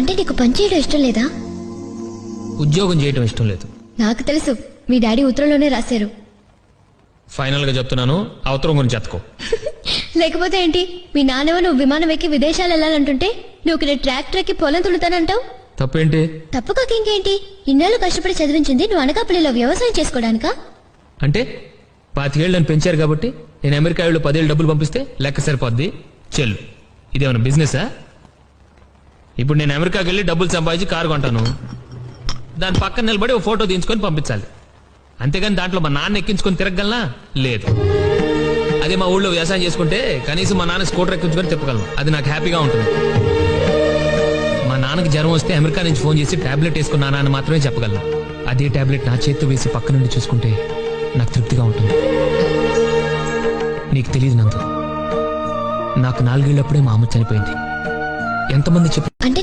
అంటే నీకు పని చేయడం ఇష్టం లేదా? ఉద్యోగం చేయడం ఇష్టం లేదు. నాకు తెలుసు, మీ డాడీ ఉత్తరంలోనే రాశారు. ఫైనల్ గా చెప్తున్నాను, ఆ ఉత్తరం గురించి ఎత్తుకో. లేకపోతే ఏంటి, మీ నాన్నవ నువ్వు విమానం ఎక్కి విదేశాలు వెళ్ళాలంటుంటే నువ్వు ఇక్కడ ట్రాక్టర్ ఎక్కి పొలం తులుతానంటావు. తప్పేంటి? తప్పు కాక ఇంకేంటి? ఇన్నాళ్ళు కష్టపడి చదివించింది నువ్వు అనకాపల్లిలో వ్యవసాయం చేసుకోవడానికా? అంటే 25 ఏళ్ళు నన్ను పెంచారు కాబట్టి నేను అమెరికా వెళ్ళి 10 ఏళ్ళు డబ్బులు పంపిస్తే లెక్క సరిపోద్ది. చెల్లు, ఇదేమన్నా బిజినెసా? ఇప్పుడు నేను అమెరికాకి వెళ్ళి డబ్బులు సంపాదించి కారు కొంటాను, దాని పక్కన నిలబడి ఒక ఫోటో తీయించుకొని పంపించాలి. అంతేగాని దాంట్లో మా నాన్న ఎక్కించుకొని తిరగలనా? లేదు. అదే మా ఊళ్ళో వ్యవసాయం చేసుకుంటే కనీసం మా నాన్న స్కూటర్ ఎక్కించుకొని తిప్పగలను. అది నాకు హ్యాపీగా ఉంటుంది. మా నాన్నకి జ్వరం వస్తే అమెరికా నుంచి ఫోన్ చేసి టాబ్లెట్ వేసుకున్నానా అని మాత్రమే చెప్పగలను. అదే టాబ్లెట్ నా చేతితో వేసి పక్క నుండి చూసుకుంటే నాకు తృప్తిగా ఉంటుంది. నీకు తెలియదు నందు, నాకు 4 ఏళ్ళప్పుడే మా అమ్మ చనిపోయింది. ఎంతమంది చెప్పు అంటే